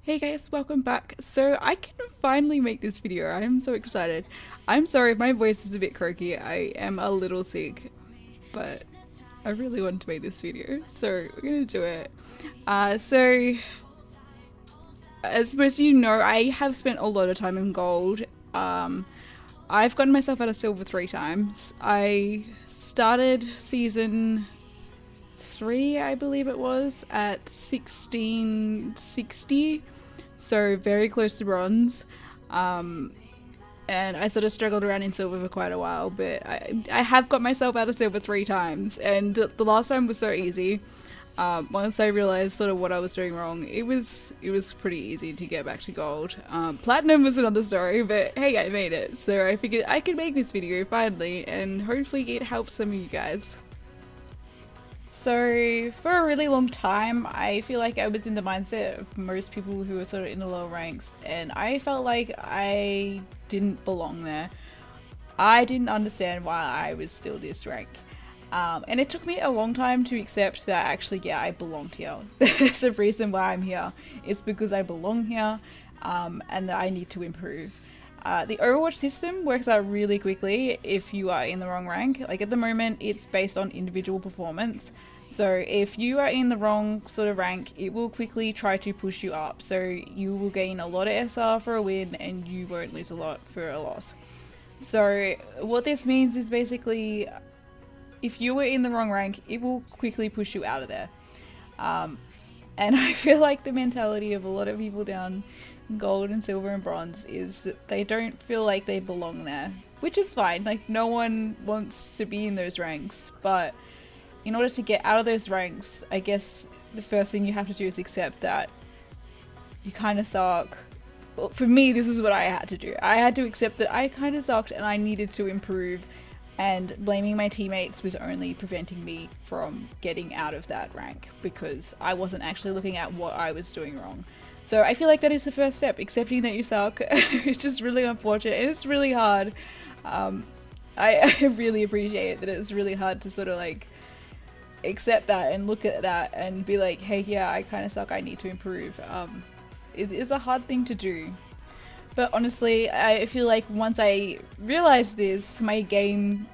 Hey guys, welcome back. So I can finally make this video. I am so excited. I'm sorry if my voice is a bit croaky. I am a little sick, but I really want to make this video, so we're gonna do it. So as most of you know, I have spent a lot of time in gold. I've gotten myself out of silver 3 times. I started season 3, I believe it was, at 1660, so very close to bronze. And I sort of struggled around in silver for quite a while, but I have got myself out of silver 3 times, and the last time was so easy. Once I realized sort of what I was doing wrong, it was pretty easy to get back to gold. Platinum was another story, but hey, I made it, so I figured I could make this video finally, and hopefully it helps some of you guys. So for a really long time, I feel like I was in the mindset of most people who are sort of in the lower ranks, and I felt like I didn't belong there. I didn't understand why I was still this rank. And it took me a long time to accept that actually, yeah, I belonged here. There's a reason why I'm here. It's because I belong here, and that I need to improve. The Overwatch system works out really quickly if you are in the wrong rank. Like at the moment, it's based on individual performance. So if you are in the wrong sort of rank, it will quickly try to push you up. So you will gain a lot of SR for a win and you won't lose a lot for a loss. So what this means is basically if you were in the wrong rank, it will quickly push you out of there. And I feel like the mentality of a lot of people down gold and silver and bronze is that they don't feel like they belong there, which is fine. Like no one wants to be in those ranks, but in order to get out of those ranks, I guess the first thing you have to do is accept that you kind of suck. Well, for me, this is what I had to do. I had to accept that I kind of sucked and I needed to improve, and blaming my teammates was only preventing me from getting out of that rank because I wasn't actually looking at what I was doing wrong. So I feel like that is the first step, accepting that you suck. It's just really unfortunate and it's really hard. I really appreciate that it's really hard to sort of like accept that and look at that and be like, hey, yeah, I kind of suck, I need to improve. It is a hard thing to do. But honestly, I feel like once I realized this, my game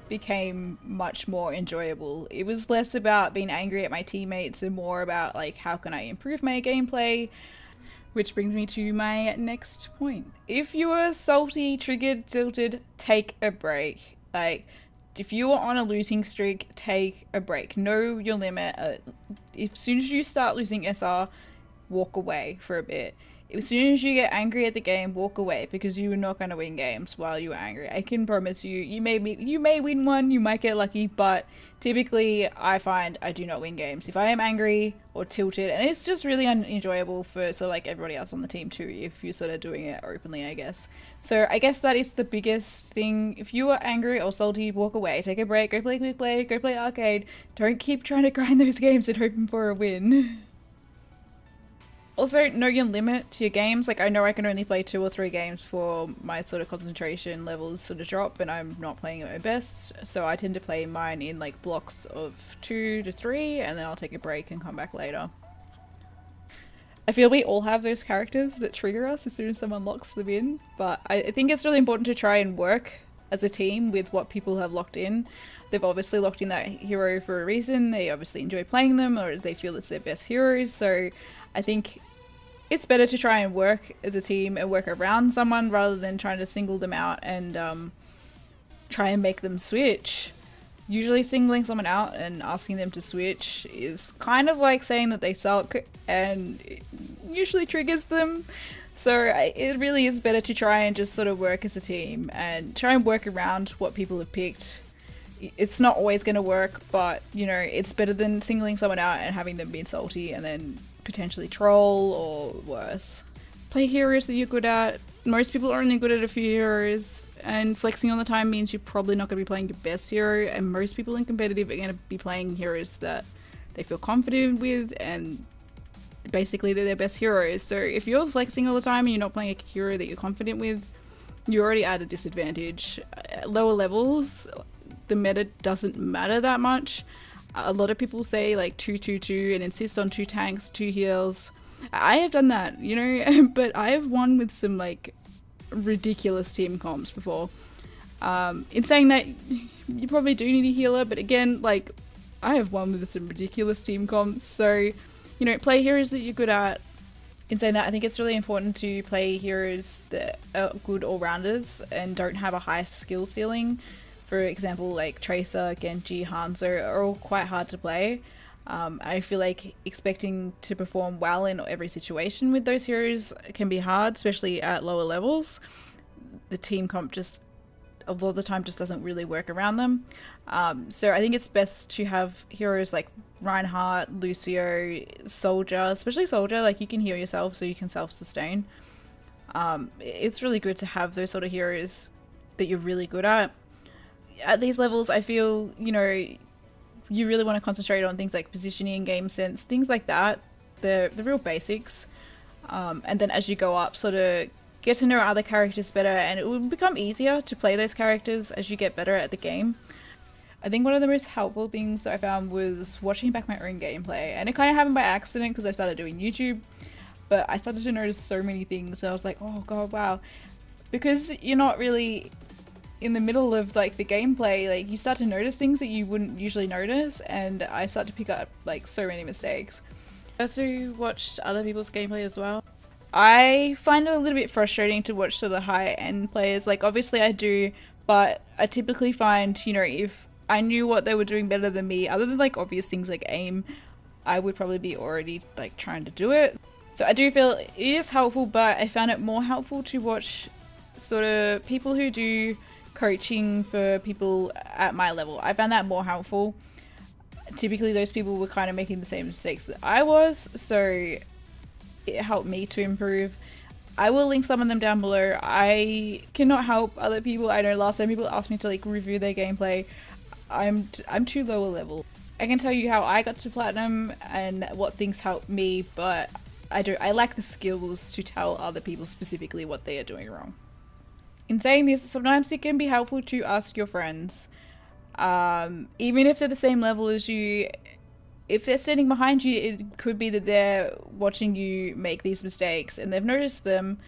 became much more enjoyable. It was less about being angry at my teammates and more about like how can I improve my gameplay, which brings me to my next point. If you are salty, triggered, tilted, take a break. Like if you are on a losing streak, take a break. Know your limit. As soon as you start losing SR, walk away for a bit. As soon as you get angry at the game, walk away because you are not going to win games while you are angry. I can promise you, you may win one, you might get lucky, but typically I find I do not win games if I am angry or tilted, and it's just really unenjoyable for sort of like everybody else on the team too if you're sort of doing it openly, I guess. So I guess that is the biggest thing. If you are angry or salty, walk away, take a break, go play quick play, go play arcade. Don't keep trying to grind those games and hoping for a win. Also, know your limit to your games. Like, I know I can only play 2 or 3 games for my sort of concentration levels sort of drop, and I'm not playing at my best. So I tend to play mine in like blocks of 2 to 3, and then I'll take a break and come back later. I feel we all have those characters that trigger us as soon as someone locks them in, but I think it's really important to try and work as a team with what people have locked in. They've obviously locked in that hero for a reason. They obviously enjoy playing them, or they feel it's their best heroes. So I think it's better to try and work as a team and work around someone rather than trying to single them out and try and make them switch. Usually singling someone out and asking them to switch is kind of like saying that they suck, and it usually triggers them. So it really is better to try and just sort of work as a team and try and work around what people have picked. It's not always going to work, but you know, it's better than singling someone out and having them be salty and then potentially troll or worse. Play heroes that you're good at. Most people are only good at a few heroes, and flexing all the time means you're probably not going to be playing your best hero, and most people in competitive are going to be playing heroes that they feel confident with and basically they're their best heroes. So if you're flexing all the time and you're not playing a hero that you're confident with, you're already at a disadvantage. At lower levels, the meta doesn't matter that much. A lot of people say like 2-2-2 and insist on 2 tanks, 2 heals. I have done that, you know, but I have won with some like ridiculous team comps before. In saying that, you probably do need a healer, but again, like, I have won with some ridiculous team comps, so, you know, play heroes that you're good at. In saying that, I think it's really important to play heroes that are good all-rounders and don't have a high skill ceiling. For example, like Tracer, Genji, Hanzo are all quite hard to play. I feel like expecting to perform well in every situation with those heroes can be hard, especially at lower levels. The team comp just a lot of the time just doesn't really work around them. So I think it's best to have heroes like Reinhardt, Lucio, Soldier, especially Soldier, like you can heal yourself so you can self-sustain. It's really good to have those sort of heroes that you're really good at. At these levels, I feel, you know, you really want to concentrate on things like positioning, game sense, things like that. The real basics. And then as you go up, sort of get to know other characters better, and it will become easier to play those characters as you get better at the game. I think one of the most helpful things that I found was watching back my own gameplay, and it kind of happened by accident because I started doing YouTube, but I started to notice so many things, and I was like, oh god, wow. Because you're not really in the middle of like the gameplay, like you start to notice things that you wouldn't usually notice, and I start to pick up like so many mistakes. I also watched other people's gameplay as well. I find it a little bit frustrating to watch sort of high-end players. Like, obviously I do, but I typically find, you know, if I knew what they were doing better than me, other than like obvious things like aim, I would probably be already like trying to do it. So I do feel it is helpful, but I found it more helpful to watch sort of people who do coaching for people at my level. I found that more helpful. Typically those people were kind of making the same mistakes that I was, so it helped me to improve. I will link some of them down below. I cannot help other people. I know last time people asked me to like review their gameplay. I'm too lower level. I can tell you how I got to platinum and what things helped me, but I lack the skills to tell other people specifically what they are doing wrong. In saying this, sometimes it can be helpful to ask your friends, even if they're the same level as you. If they're sitting behind you, it could be that they're watching you make these mistakes and they've noticed them.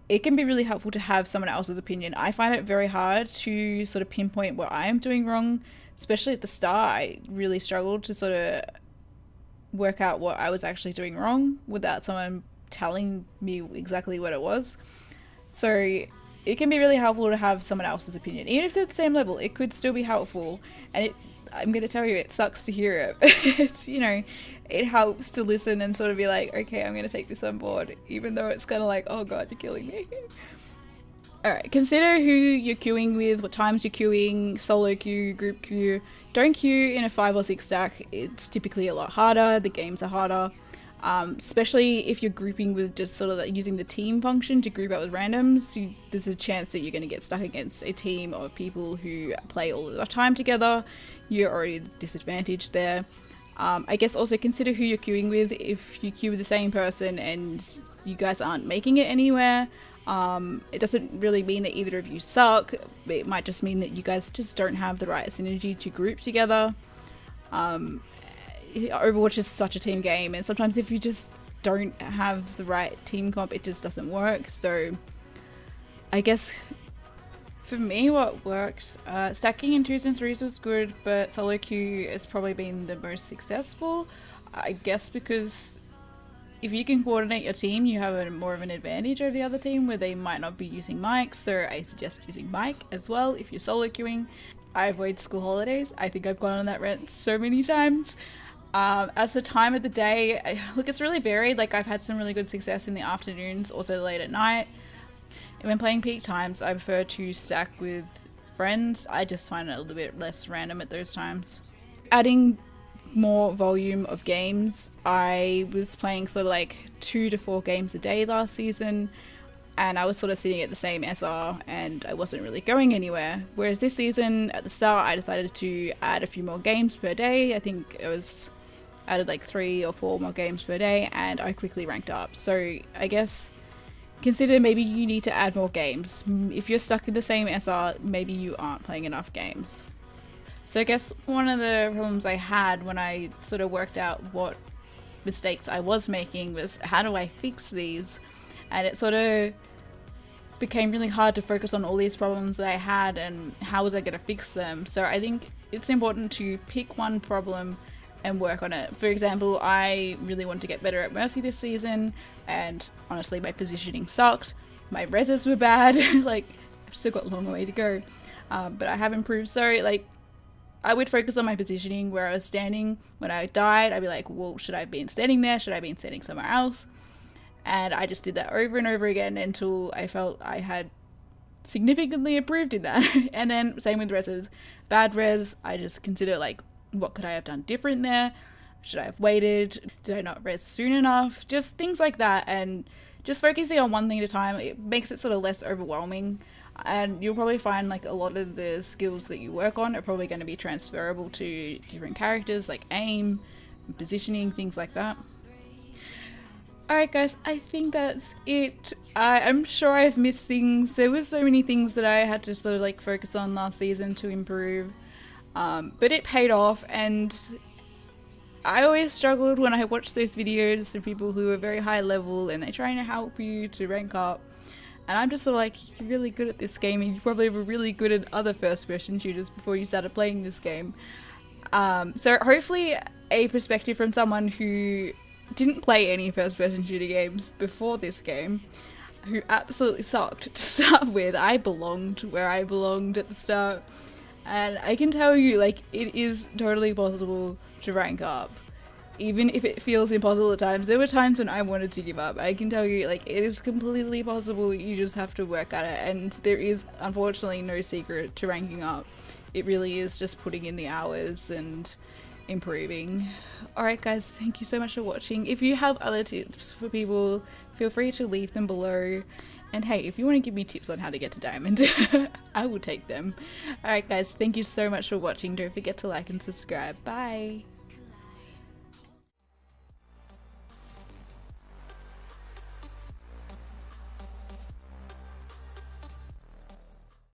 It can be really helpful to have someone else's opinion. I find it very hard to sort of pinpoint what I am doing wrong, especially at the start. I really struggled to sort of work out what I was actually doing wrong without someone telling me exactly what it was. So it can be really helpful to have someone else's opinion. Even if they're at the same level, it could still be helpful. And I'm going to tell you, it sucks to hear it. It's, you know, it helps to listen and sort of be like, okay, I'm going to take this on board, even though it's kind of like, oh god, you're killing me. Alright, consider who you're queuing with, what times you're queuing, solo queue, group queue. Don't queue in a 5 or 6 stack. It's typically a lot harder, the games are harder. Especially if you're grouping with just sort of like using the team function to group up with randoms, there's a chance that you're going to get stuck against a team of people who play all the time together. You're already disadvantaged there. I guess also consider who you're queuing with. If you queue with the same person and you guys aren't making it anywhere, it doesn't really mean that either of you suck. It might just mean that you guys just don't have the right synergy to group together. Overwatch is such a team game, and sometimes if you just don't have the right team comp, it just doesn't work. So I guess for me what worked, stacking in 2s and 3s was good, but solo queue has probably been the most successful. I guess because if you can coordinate your team, you have more of an advantage over the other team where they might not be using mics, so I suggest using mic as well if you're solo queuing. I avoid school holidays. I think I've gone on that rant so many times. As for time of the day, look, it's really varied. Like, I've had some really good success in the afternoons, also late at night. And when playing peak times, I prefer to stack with friends. I just find it a little bit less random at those times. Adding more volume of games, I was playing sort of like 2 to 4 games a day last season, and I was sort of sitting at the same SR and I wasn't really going anywhere. Whereas this season, at the start, I decided to add a few more games per day. I think it was added like 3 or 4 more games per day, and I quickly ranked up. So I guess consider maybe you need to add more games. If you're stuck in the same SR, maybe you aren't playing enough games. So I guess one of the problems I had when I sort of worked out what mistakes I was making was how do I fix these? And it sort of became really hard to focus on all these problems that I had and how was I going to fix them. So I think it's important to pick one problem and work on it. For example, I really want to get better at Mercy this season, and honestly my positioning sucked. My reses were bad. Like, I've still got a long way to go, but I have improved. So like, I would focus on my positioning, where I was standing when I died. I'd be like, well, should I have been standing there? Should I have been standing somewhere else? And I just did that over and over again until I felt I had significantly improved in that. And then same with reses. Bad res, I just consider like, what could I have done different there? Should I have waited? Did I not res soon enough? Just things like that. And just focusing on one thing at a time, it makes it sort of less overwhelming. And you'll probably find like a lot of the skills that you work on are probably going to be transferable to different characters, like aim, positioning, things like that. Alright guys, I think that's it. I'm sure I've missed things. There were so many things that I had to sort of like focus on last season to improve. But it paid off, and I always struggled when I watched those videos of people who are very high level and they're trying to help you to rank up. And I'm just sort of like, you're really good at this game and you probably were really good at other first person shooters before you started playing this game. So hopefully a perspective from someone who didn't play any first person shooter games before this game, who absolutely sucked to start with. I belonged where I belonged at the start, and I can tell you, like, it is totally possible to rank up, even if it feels impossible at times. There were times when I wanted to give up. I can tell you, like, it is completely possible. You just have to work at it, and there is unfortunately no secret to ranking up. It really is just putting in the hours and improving. Alright guys, thank you so much for watching. If you have other tips for people, feel free to leave them below. And hey, if you want to give me tips on how to get to diamond, I will take them. Alright guys, thank you so much for watching. Don't forget to like and subscribe. Bye!